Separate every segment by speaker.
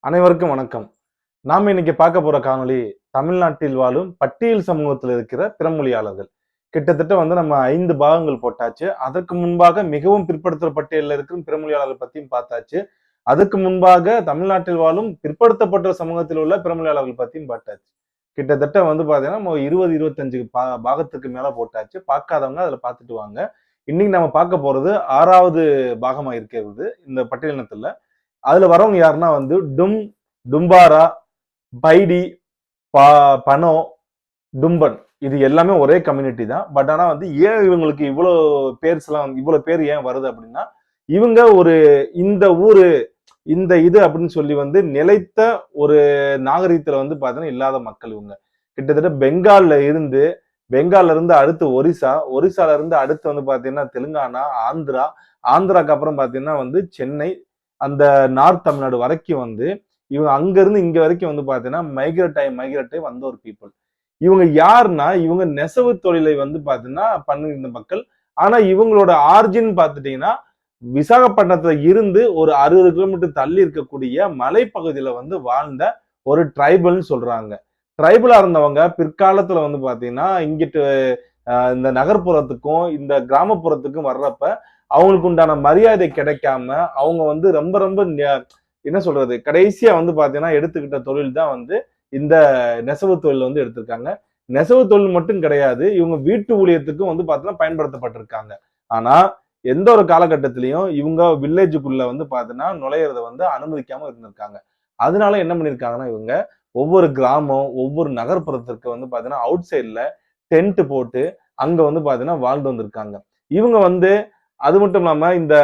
Speaker 1: அனைவருக்கும் வணக்கம். நாம இன்னைக்கு பார்க்க போற காணொளி தமிழ்நாட்டில் வாழும் பட்டியல் சமூகத்தில் இருக்கிற பிறமொழியாளர்கள். கிட்டத்தட்ட நம்ம 5 பாகங்கள் போட்டாச்சு. அதற்கு முன்பாக மிகவும் பிற்படுத்துற பட்டியலில் இருக்கிற பிறமொழியாளர்கள் பத்தியும் பார்த்தாச்சு. அதுக்கு முன்பாக தமிழ்நாட்டில் வாழும் பிற்படுத்தப்பட்ட சமூகத்தில் உள்ள பிறமொழியாளர்கள் பத்தியும் பார்த்தாச்சு. கிட்டத்தட்ட பாத்தீங்கன்னா நம்ம 20-25 பாகத்துக்கு மேல போட்டாச்சு. பார்க்காதவங்க அதுல பார்த்துட்டு வாங்க. இன்னைக்கு நம்ம பார்க்க போறது 6வது பாகமா இருக்கிறது இந்த பட்டியலினத்துல. அதுல வரவங்க யாருன்னா டும், டும்பாரா, பைடி, பனோ, டும்பன். இது எல்லாமே ஒரே கம்யூனிட்டி தான். பட் ஆனா ஏன் இவங்களுக்கு இவ்வளவு பேர் ஏன் வருது அப்படின்னா, இவங்க இந்த ஊரு இந்த இது அப்படின்னு சொல்லி நிலைத்த ஒரு நாகரிகத்துல பாத்தீங்கன்னா இல்லாத மக்கள் இவங்க. கிட்டத்தட்ட பெங்கால்ல இருந்து அடுத்து ஒரிசால இருந்து அடுத்து பாத்தீங்கன்னா தெலுங்கானா, ஆந்திராக்கு அப்புறம் பாத்தீங்கன்னா சென்னை, அந்த நார்த் தமிழ்நாடு வரைக்கும் இவங்க அங்க இருந்து இங்க வரைக்கும் பாத்தீங்கன்னா மைக்ரேட் ஆகி வந்த ஒரு பீப்புள். இவங்க யாருன்னா, இவங்க நெசவு தொழிலை பாத்தீங்கன்னா பண்ணுகின்ற மக்கள். ஆனா இவங்களோட ஆர்ஜின் பாத்துட்டீங்கன்னா விசாகப்பட்டினத்துல இருந்து ஒரு 60 கிலோமீட்டர் தள்ளி இருக்கக்கூடிய மலைப்பகுதியில வாழ்ந்த ஒரு ட்ரைபல்னு சொல்றாங்க. ட்ரைபலா இருந்தவங்க பிற்காலத்துல பாத்தீங்கன்னா இங்கிட்டு இந்த நகர்ப்புறத்துக்கும் இந்த கிராமப்புறத்துக்கும் வர்றப்ப அவங்களுக்கு உண்டான மரியாதை கிடைக்காம அவங்க ரொம்ப ரொம்ப என்ன சொல்றது, கடைசியா பாத்தீங்கன்னா எடுத்துக்கிட்ட தொழில் தான் இந்த நெசவு தொழில் எடுத்திருக்காங்க. நெசவு தொழில் மட்டும் கிடையாது, இவங்க வீட்டு ஊழியத்துக்கும் பாத்தீங்கன்னா பயன்படுத்தப்பட்டிருக்காங்க. ஆனா எந்த ஒரு காலகட்டத்திலையும் இவங்க வில்லேஜுக்குள்ள பாத்தீங்கன்னா நுழையிறத அனுமதிக்காம இருந்திருக்காங்க. அதனால என்ன பண்ணிருக்காங்கன்னா, இவங்க ஒவ்வொரு கிராமம் ஒவ்வொரு நகர்ப்புறத்திற்கு பாத்தீங்கன்னா அவுட் சைட்ல டென்ட் போட்டு அங்க பாத்தீங்கன்னா வாழ்ந்து வந்திருக்காங்க. இவங்க அது மட்டும் இல்லாம இந்த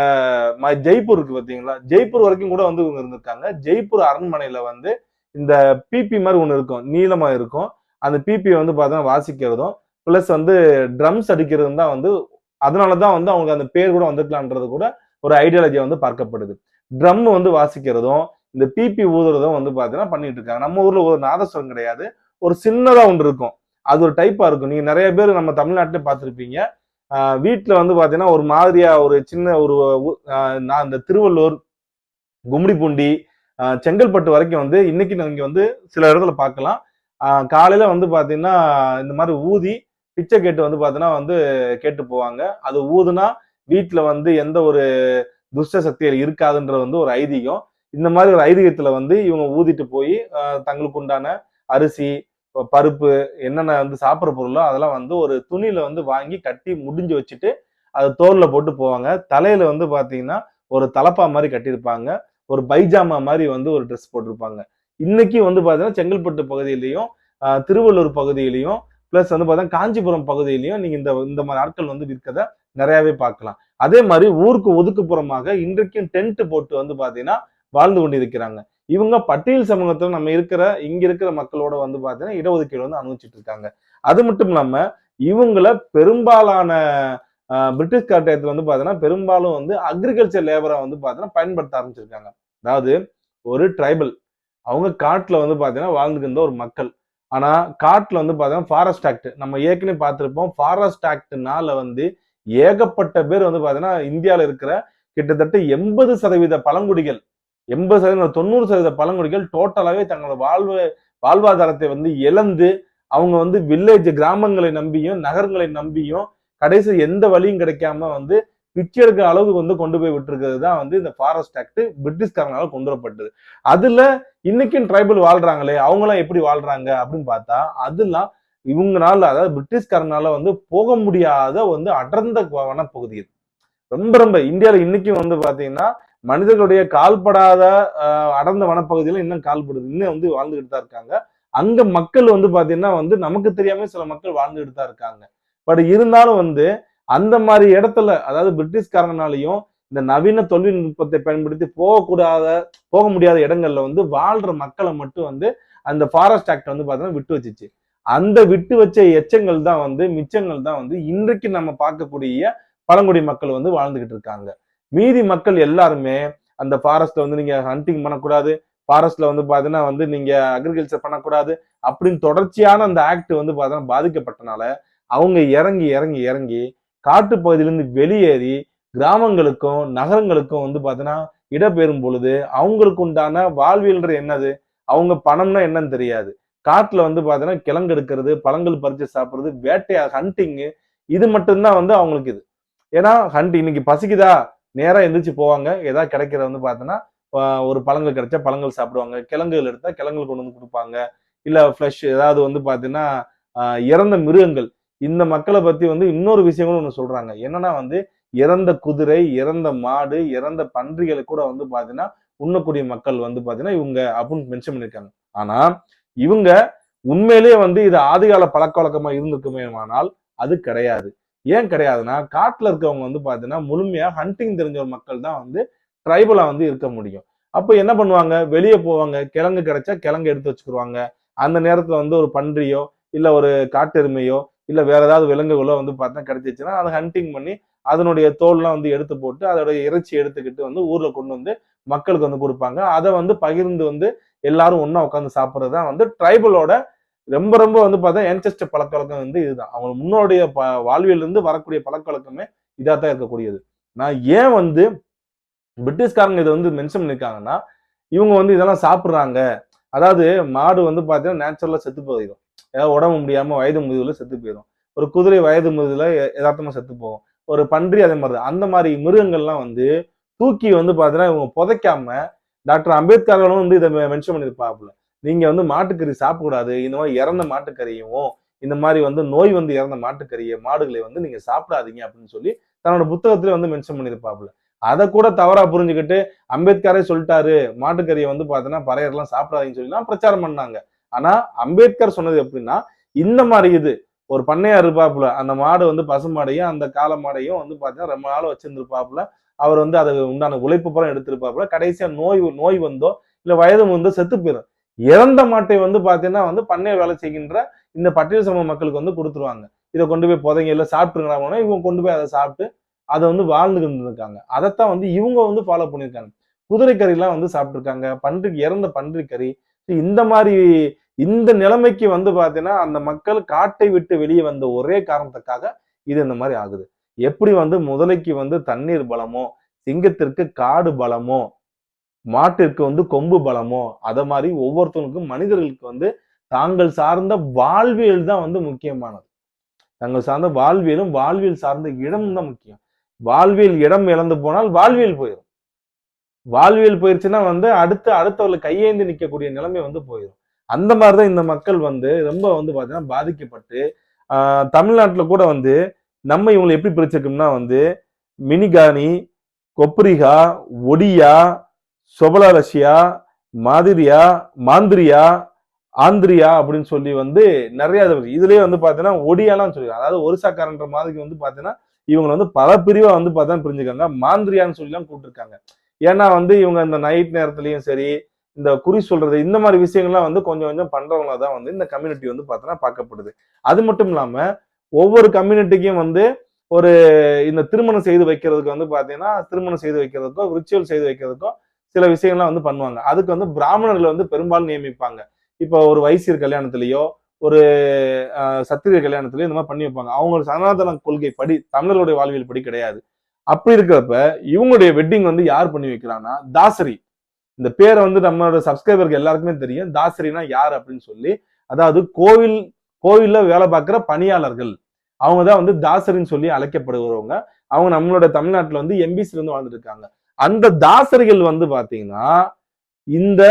Speaker 1: ஜெய்ப்பூர் இருக்கு பாத்தீங்களா, ஜெய்ப்பூர் வரைக்கும் கூட இவங்க இருந்திருக்காங்க. ஜெய்ப்பூர் அரண்மனையில இந்த பிபி மாதிரி ஒண்ணு இருக்கும், நீளமா இருக்கும். அந்த பிபி பாத்தீங்கன்னா வாசிக்கிறதும் பிளஸ் ட்ரம்ஸ் அடிக்கிறதும் தான் அதனாலதான் அவங்களுக்கு அந்த பேர் கூட வந்துக்கலான்றது கூட ஒரு ஐடியாலஜியா பார்க்கப்படுது. ட்ரம் வாசிக்கிறதும் இந்த பிபி ஊதுறதும் பாத்தீங்கன்னா பண்ணிட்டு இருக்காங்க. நம்ம ஊர்ல ஒரு நாதஸ்வரம் கிடையாது, ஒரு சின்னதா ஒன்று இருக்கும், அது ஒரு டைப்பா இருக்கும். நீங்க நிறைய பேர் நம்ம தமிழ்நாட்டிலே பார்த்திருப்பீங்க. வீட்டுல பாத்தீங்கன்னா ஒரு மாதிரியா ஒரு சின்ன ஒரு இந்த திருவள்ளூர், கும்மிடிப்பூண்டி, செங்கல்பட்டு வரைக்கும் இன்னைக்கு நீங்க சில இடத்துல பார்க்கலாம். காலையில பாத்தீங்கன்னா இந்த மாதிரி ஊதி பிச்சை கேட்டு பாத்தீங்கன்னா கேட்டு போவாங்க. அது ஊதுனா வீட்டுல எந்த ஒரு துஷ்ட சக்திகள் இருக்காதுன்ற ஒரு ஐதீகம். இந்த மாதிரி ஒரு ஐதீகத்துல இவங்க ஊதிட்டு போய் தங்களுக்கு உண்டான அரிசி, பருப்பு, என்னென்ன சாப்பிட்ற பொருளோ அதெல்லாம் ஒரு துணியில வாங்கி கட்டி முடிஞ்சு வச்சுட்டு அதை தோல்ல போட்டு போவாங்க. தலையில பாத்தீங்கன்னா ஒரு தலப்பா மாதிரி கட்டியிருப்பாங்க, ஒரு பைஜாமா மாதிரி ஒரு ட்ரெஸ் போட்டிருப்பாங்க. இன்னைக்கு பாத்தீங்கன்னா செங்கல்பட்டு பகுதியிலையும் திருவள்ளூர் பகுதியிலையும் பிளஸ் பாத்தீங்கன்னா காஞ்சிபுரம் பகுதியிலையும் நீங்க இந்த மாதிரி ஆட்கள் விற்கதை நிறையவே பார்க்கலாம். அதே மாதிரி ஊருக்கு ஒதுக்குப்புறமாக இன்றைக்கும் டென்ட் போட்டு பாத்தீங்கன்னா வாழ்ந்து கொண்டிருக்கிறாங்க. இவங்க பட்டியல் சமூகத்துல இங்க இருக்கிற மக்களோட பாத்தீங்கன்னா இடஒதுக்கீடு அனுபவிச்சுட்டு இருக்காங்க. அது மட்டும் இல்லாம இவங்கள பெரும்பாலான பிரிட்டிஷ் கட்டாயத்துல பாத்தீங்கன்னா பெரும்பாலும் அக்ரிகல்ச்சர் லேபரா பாத்தீங்கன்னா பயன்படுத்த ஆரம்பிச்சிருக்காங்க. அதாவது ஒரு ட்ரைபல், அவங்க காட்டுல பாத்தீங்கன்னா வாழ்ந்துட்டு இருந்த ஒரு மக்கள். ஆனா காட்டுல பாத்தீங்கன்னா ஃபாரஸ்ட் ஆக்ட் நம்ம ஏற்கனவே பார்த்திருப்போம். ஃபாரஸ்ட் ஆக்ட்னால ஏகப்பட்ட பேர் பாத்தீங்கன்னா இந்தியாவில இருக்கிற கிட்டத்தட்ட 80% பழங்குடிகள், 80% 90% பழங்குடிகள் டோட்டலாவே தங்களோட வாழ்வாதாரத்தை இழந்து அவங்க வில்லேஜ் கிராமங்களை நம்பியும் நகரங்களை நம்பியும் கடைசி எந்த வழியும் கிடைக்காம பிச்சை எடுக்கிற அளவுக்கு கொண்டு போய் விட்டுருக்கிறது தான் இந்த ஃபாரஸ்ட் ஆக்ட் பிரிட்டிஷ்காரனால கொண்டு வரப்பட்டது. அதுல இன்னைக்கும் ட்ரைபல் வாழ்றாங்களே, அவங்களாம் எப்படி வாழ்றாங்க அப்படின்னு பார்த்தா அதெல்லாம் இவங்கனால, அதாவது பிரிட்டிஷ்காரனால போக முடியாத அடர்ந்த வனப்பகுதி. ரொம்ப ரொம்ப இந்தியாவில இன்னைக்கும் பாத்தீங்கன்னா மனிதர்களுடைய கால்படாத அடர்ந்த வனப்பகுதியில இன்னும் கால்படுது, இன்னும் வாழ்ந்துகிட்டு தான் இருக்காங்க. அங்க மக்கள் பாத்தீங்கன்னா நமக்கு தெரியாம சில மக்கள் வாழ்ந்துகிட்டு தான் இருக்காங்க. பட் இருந்தாலும் அந்த மாதிரி இடத்துல, அதாவது பிரிட்டிஷ்காரனாலையும் இந்த நவீன தொழில்நுட்பத்தை பயன்படுத்தி போக முடியாத இடங்கள்ல வாழ்ற மக்களை மட்டும் அந்த ஃபாரஸ்ட் ஆக்ட் பாத்தீங்கன்னா விட்டு வச்சுச்சு. அந்த விட்டு வச்ச எச்சங்கள் தான் மிச்சங்கள் தான் இன்றைக்கு நம்ம பார்க்கக்கூடிய பழங்குடி மக்கள் வாழ்ந்துகிட்டு இருக்காங்க. மீதி மக்கள் எல்லாருமே அந்த ஃபாரஸ்ட்ல நீங்க ஹண்டிங் பண்ணக்கூடாது, ஃபாரஸ்ட்ல பாத்தீங்கன்னா நீங்க அக்ரிகல்ச்சர் பண்ணக்கூடாது அப்படின்னு தொடர்ச்சியான அந்த ஆக்ட் பாத்தீங்கன்னா பாதிக்கப்பட்டனால அவங்க இறங்கி இறங்கி இறங்கி காட்டு பகுதியிலிருந்து வெளியேறி கிராமங்களுக்கும் நகரங்களுக்கும் பாத்தீங்கன்னா இடம்பெறும் பொழுது அவங்களுக்கு உண்டான வாழ்வியல்ன்ற என்னது, அவங்க பணம்னா என்னன்னு தெரியாது. காட்டுல வந்து பாத்தீங்கன்னா கிழங்கு எடுக்கிறது, பழங்கள் பறிச்சு சாப்பிடுறது, வேட்டையா ஹண்டிங்கு, இது மட்டும்தான் வந்து அவங்களுக்கு இது. ஏன்னா இன்னைக்கு பசிக்குதா, நேரா எந்திரிச்சு போவாங்க. ஏதாவது கிடைக்கிறத வந்து பாத்தீங்கன்னா ஒரு பழங்கள் கிடைச்சா பழங்கள் சாப்பிடுவாங்க. கிழங்குகள் எடுத்தா கிழங்குகள் கொண்டு வந்து கொடுப்பாங்க. இல்ல ஃப்ளஷ் ஏதாவது வந்து பாத்தீங்கன்னா இறந்த மிருகங்கள். இந்த மக்களை பத்தி வந்து இன்னொரு விஷயங்களும் ஒண்ணு சொல்றாங்க. என்னன்னா வந்து இறந்த குதிரை, இறந்த மாடு, இறந்த பன்றிகளை கூட வந்து பாத்தீங்கன்னா உண்ணக்கூடிய மக்கள் வந்து பாத்தீங்கன்னா இவங்க அப்படின்னு மென்ஷன் பண்ணிருக்காங்க. ஆனா இவங்க உண்மையிலேயே வந்து இது ஆதிகால பழக்க வழக்கமா இருந்திருக்குமேயானால் அது கிடையாது. ஏன் கிடையாதுன்னா காட்டுல இருக்கவங்க வந்து பாத்தீங்கன்னா முழுமையா ஹண்டிங் தெரிஞ்ச ஒரு மக்கள் தான் வந்து ட்ரைபலா வந்து இருக்க முடியும். அப்ப என்ன பண்ணுவாங்க, வெளியே போவாங்க, கிழங்கு கிடைச்சா கிழங்கு எடுத்து வச்சுக்குருவாங்க. அந்த நேரத்துல வந்து ஒரு பன்றியோ இல்ல ஒரு காட்டெருமையோ இல்ல வேற ஏதாவது விலங்குகளோ வந்து பார்த்தா கிடைச்சிச்சுன்னா அதை ஹண்டிங் பண்ணி அதனுடைய தோல்லாம் வந்து எடுத்து போட்டு அதோட இறைச்சி எடுத்துக்கிட்டு வந்து ஊர்ல கொண்டு வந்து மக்களுக்கு வந்து கொடுப்பாங்க. அதை வந்து பகிர்ந்து வந்து எல்லாரும் ஒண்ணா உட்காந்து சாப்பிடுறதுதான் வந்து ட்ரைபலோட ரொம்ப ரொம்ப வந்து பார்த்தா ஏன்செஸ்டர் பழக்க வழக்கம் வந்து இதுதான். அவங்க முன்னோடைய வாழ்வியல் இருந்து வரக்கூடிய பழக்க வழக்கமே இதா தான் இருக்கக்கூடியது. நான் ஏன் வந்து பிரிட்டிஷ்காரங்க இதை வந்து மென்ஷன் பண்ணிருக்காங்கன்னா இவங்க வந்து இதெல்லாம் சாப்பிடுறாங்க. அதாவது மாடு வந்து பாத்தீங்கன்னா நேச்சுரலா செத்து போயிடும். ஏதாவது உடம்பு முடியாம வயது முதிர்வுல செத்து போயிடும். ஒரு குதிரை வயது முதிர்வுல யதார்த்தமா செத்து போகும். ஒரு பன்றி அதே மாதிரிதான். அந்த மாதிரி மிருகங்கள்லாம் வந்து தூக்கி வந்து பாத்தீங்கன்னா இவங்க புதைக்காம டாக்டர் அம்பேத்கர்களும் வந்து இதை மென்ஷன் பண்ணியிருப்பாப்புல. நீங்க வந்து மாட்டுக்கறி சாப்பிடக்கூடாது. இந்த மாதிரி இறந்த மாட்டுக்கறியும் இந்த மாதிரி வந்து நோய் வந்து இறந்த மாட்டுக்கறியை மாடுகளை வந்து நீங்க சாப்பிடாதீங்க அப்படின்னு சொல்லி தன்னோட புத்தகத்துல வந்து மென்ஷன் பண்ணியிருப்பாப்புல. அதை கூட தவறா புரிஞ்சுக்கிட்டு அம்பேத்கரே சொல்லிட்டாரு மாட்டுக்கறியை வந்து பாத்தீங்கன்னா பறையர்லாம் சாப்பிடாதீங்கன்னு சொல்லி பிரச்சாரம் பண்ணாங்க. ஆனா அம்பேத்கர் சொன்னது எப்படின்னா இந்த மாதிரி இது ஒரு பண்ணையார் இருப்பாப்புல, அந்த மாடு வந்து பசுமாடையும் அந்த காளை மாடையும் வந்து பாத்தீங்கன்னா ரொம்ப நாள் வச்சிருந்திருப்பாப்புல. அவர் வந்து அதை உண்டான உழைப்பு புறம் எடுத்திருப்பாப்புல. கடைசியா நோய் வந்தோ இல்ல வயது வந்தோ செத்து போயிடும். இறந்த மாட்டை வந்து பாத்தீங்கன்னா வந்து பண்ணைய வேலை செய்கின்ற இந்த பட்டியல் சமூக மக்களுக்கு வந்து கொடுத்துருவாங்க. இதை கொண்டு போய் புதைங்க இல்ல சாப்பிட்டுருங்க. இவங்க கொண்டு போய் அதை சாப்பிட்டு அதை வந்து வாழ்ந்துகிட்டு இருக்காங்க. அதைத்தான் வந்து இவங்க வந்து ஃபாலோ பண்ணியிருக்காங்க. குதிரை கறிலாம் வந்து சாப்பிட்டுருக்காங்க. இறந்த பன்றி கறி. இந்த மாதிரி இந்த நிலைமைக்கு வந்து பாத்தீங்கன்னா அந்த மக்கள் காட்டை விட்டு வெளியே வந்த ஒரே காரணத்துக்காக இது இந்த மாதிரி ஆகுது. எப்படி வந்து முதலைக்கு வந்து தண்ணீர் பலமோ, சிங்கத்திற்கு காடு பலமோ, மாட்டிற்கு வந்து கொம்பு பலமோ, அத மாதிரி ஒவ்வொருத்தவங்களுக்கும் மனிதர்களுக்கு வந்து தாங்கள் சார்ந்த வாழ்வியல் தான் வந்து முக்கியமானது. தங்கள் சார்ந்த வாழ்வியலும் வாழ்வியல் சார்ந்த இடமும் தான் முக்கியம். வாழ்வியல் இடம் இழந்து போனால் வாழ்வியல் போயிடும். வாழ்வியல் போயிருச்சுன்னா வந்து அடுத்தவர்களை கையேந்தி நிற்கக்கூடிய நிலைமை வந்து போயிடும். அந்த மாதிரிதான் இந்த மக்கள் வந்து ரொம்ப வந்து பாத்தீங்கன்னா பாதிக்கப்பட்டு தமிழ்நாட்டுல கூட வந்து நம்ம இவங்களை எப்படி பிரிச்சிருக்கோம்னா வந்து மினிகானி, கொப்ரிகா, ஒடியா, சொபலா ரஷ்யா, மாதிரியா, மாந்திரியா, ஆந்திரியா அப்படின்னு சொல்லி வந்து நிறைய இதுலயே வந்து பாத்தீங்கன்னா ஒடியாலாம் சொல்லி, அதாவது ஒரிசாக்காரன்ற மாதிரி வந்து பாத்தீங்கன்னா இவங்க வந்து பல பிரிவா வந்து பார்த்தா பிரிஞ்சுக்காங்க. மாந்திரியான்னு சொல்லி எல்லாம் கூப்பிட்டுருக்காங்க. ஏன்னா வந்து இவங்க இந்த நைட் நேரத்துலயும் சரி இந்த குறி சொல்றது இந்த மாதிரி விஷயங்கள்லாம் வந்து கொஞ்சம் கொஞ்சம் பண்றவங்களா தான் வந்து இந்த கம்யூனிட்டி வந்து பார்த்தோன்னா பார்க்கப்படுது. அது மட்டும் இல்லாம ஒவ்வொரு கம்யூனிட்டிக்கும் வந்து ஒரு இந்த திருமணம் செய்து வைக்கிறதுக்கு வந்து பாத்தீங்கன்னா திருமணம் செய்து வைக்கிறதுக்கோ ரிச்சுவல் செய்து வைக்கிறதுக்கோ சில விஷயங்கள்லாம் வந்து பண்ணுவாங்க. அதுக்கு வந்து பிராமணர்களை வந்து பெரும்பாலும் நியமிப்பாங்க. இப்போ ஒரு வைசியர் கல்யாணத்திலேயோ ஒரு சத்திரிய கல்யாணத்திலயோ இந்த மாதிரி பண்ணி வைப்பாங்க. அவங்களோட சனாதன கொள்கை படி தமிழர்களுடைய வாழ்வியல் படி கிடையாது. அப்படி இருக்கிறப்ப இவங்களுடைய வெட்டிங் வந்து யார் பண்ணி வைக்கிறாங்கன்னா தாசரி. இந்த பேரை வந்து நம்மளோட சப்ஸ்கிரைபருக்கு எல்லாருக்குமே தெரியும். தாசரினா யார் அப்படின்னு சொல்லி, அதாவது கோவில்ல வேலை பார்க்கிற பணியாளர்கள். அவங்கதான் வந்து தாசரின்னு சொல்லி அழைக்கப்படுகிறவங்க. அவங்க நம்மளோட தமிழ்நாட்டுல வந்து எம்பிசில இருந்து வாழ்ந்துட்டு இருக்காங்க. அந்த தாசரிகள் வந்து பாத்தீங்கன்னா இந்த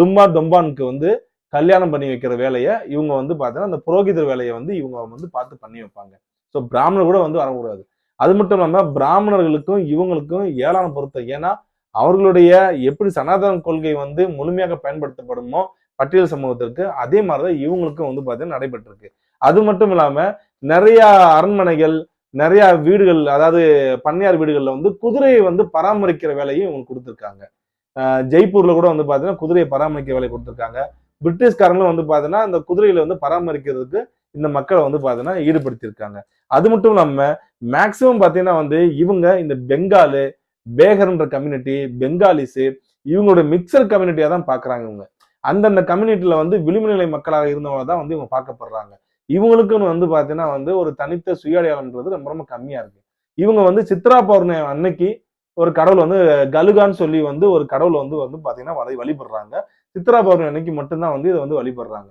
Speaker 1: டும்பா தொம்பானுக்கு வந்து கல்யாணம் பண்ணி வைக்கிற வேலையை இவங்க வந்து பாத்தீங்கன்னா அந்த புரோகிதர் வேலையை வந்து இவங்க வந்து பார்த்து பண்ணி வைப்பாங்க. ஸோ பிராமணர் கூட வந்து வரக்கூடாது. அது மட்டும் இல்லாம பிராமணர்களுக்கும் இவங்களுக்கும் ஏளான பொருத்தம். ஏன்னா அவர்களுடைய எப்படி சனாதன கொள்கை வந்து முழுமையாக பயன்படுத்தப்படுமோ பட்டியல் சமூகத்திற்கு, அதே மாதிரிதான் இவங்களுக்கும் வந்து பாத்தீங்கன்னா நடைபெற்றிருக்கு. அது மட்டும் இல்லாம நிறைய அரண்மனைகள், நிறைய வீடுகள், அதாவது பண்ணையார் வீடுகள்ல வந்து குதிரையை வந்து பராமரிக்கிற வேலையும் இவங்களுக்கு கொடுத்துருக்காங்க. ஜெய்ப்பூர்ல கூட வந்து பாத்தீங்கன்னா குதிரையை பராமரிக்க வேலை கொடுத்துருக்காங்க. பிரிட்டிஷ்காரங்களும் வந்து பாத்தீங்கன்னா இந்த குதிரையில வந்து பராமரிக்கிறதுக்கு இந்த மக்களை வந்து பாத்தீங்கன்னா ஈடுபடுத்தியிருக்காங்க. அது மட்டும் இல்லாம மேக்சிமம் பாத்தீங்கன்னா வந்து இவங்க இந்த பெங்காலு, பேகர்ன்ற கம்யூனிட்டி, பெங்காலிஸ் இவங்களோட மிக்சர் கம்யூனிட்டியா தான் பாக்குறாங்க. இவங்க அந்தந்த கம்யூனிட்டியில வந்து விளிம்புநிலை மக்களாக இருந்தவங்க தான் வந்து இவங்க பார்க்கப்படுறாங்க. இவங்களுக்குன்னு வந்து பாத்தீங்கன்னா வந்து ஒரு தனித்த சுய அடையாளம்ன்றது ரொம்ப ரொம்ப கம்மியா இருக்கு. இவங்க வந்து சித்ரா பௌர்ணமி அன்னைக்கு ஒரு கடவுள் வந்து கலுகான்னு சொல்லி வந்து ஒரு கடவுளை வந்து பாத்தீங்கன்னா வழிபடுறாங்க. சித்ரா பௌர்ணமி அன்னைக்கு மட்டும்தான் வந்து இதை வந்து வழிபடுறாங்க.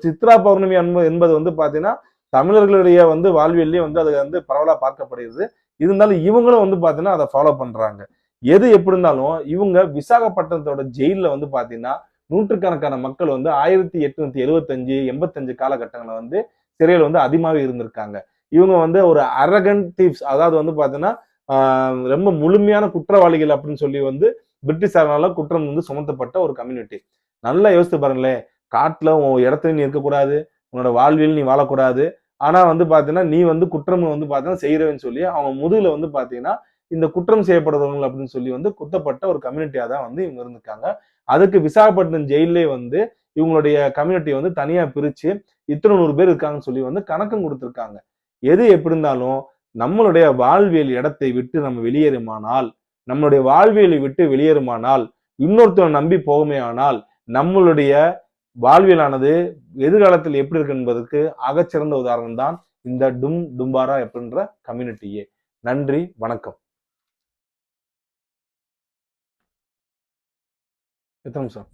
Speaker 1: சித்ரா பௌர்ணமி என்பது வந்து பாத்தீங்கன்னா தமிழர்களுடைய வந்து வாழ்வியல்லயே வந்து அது வந்து பரவலா பார்க்கப்படுகிறது. இருந்தாலும் இவங்களும் வந்து பாத்தீங்கன்னா அதை ஃபாலோ பண்றாங்க. எது எப்படி இருந்தாலும் இவங்க விசாகப்பட்டினத்தோட ஜெயில வந்து பாத்தீங்கன்னா நூற்றுக்கணக்கான மக்கள் வந்து 1875 85 காலகட்டங்களில் வந்து சிறையில் வந்து அதிகமாகவே இருந்திருக்காங்க. இவங்க வந்து ஒரு அரகன் தீவ்ஸ், அதாவது வந்து பாத்தீங்கன்னா ரொம்ப முழுமையான குற்றவாளிகள் அப்படின்னு சொல்லி வந்து பிரிட்டிஷாரால குற்றம் வந்து சுமத்தப்பட்ட ஒரு கம்யூனிட்டி. நல்லா யோசித்து பாருங்களேன். காட்டுல உன் இடத்துல நீ இருக்கக்கூடாது, உன்னோட வாழ்வியல் நீ வாழக்கூடாது. ஆனா வந்து பாத்தீங்கன்னா நீ வந்து குற்றம் வந்து பாத்தீங்கன்னா செய்யறவன்னு சொல்லி அவங்க முதுகுல வந்து பாத்தீங்கன்னா இந்த குற்றம் செய்யப்படுறவங்க அப்படின்னு சொல்லி வந்து குத்தப்பட்ட ஒரு கம்யூனிட்டியா தான் வந்து இவங்க இருந்திருக்காங்க. அதுக்கு விசாகப்பட்டினம் ஜெயிலே வந்து இவங்களுடைய கம்யூனிட்டி வந்து தனியா பிரிச்சு இத்தனை 100 பேர் இருக்காங்கன்னு சொல்லி வந்து கணக்கும் கொடுத்திருக்காங்க. எது எப்படி இருந்தாலும் நம்மளுடைய வாழ்வியல் இடத்தை விட்டு நம்ம வெளியேறுமானால், நம்மளுடைய வாழ்வியலை விட்டு வெளியேறுமானால், இன்னொருத்தரை நம்பி போகுமேயானால், நம்மளுடைய வாழ்வியலானது எதிர்காலத்தில் எப்படி இருக்கு என்பதற்கு அகச்சிறந்த உதாரணம் தான் இந்த டும்பாரா அப்படின்ற கம்யூனிட்டியே. நன்றி, வணக்கம். எத்தனை நிமிஷம்?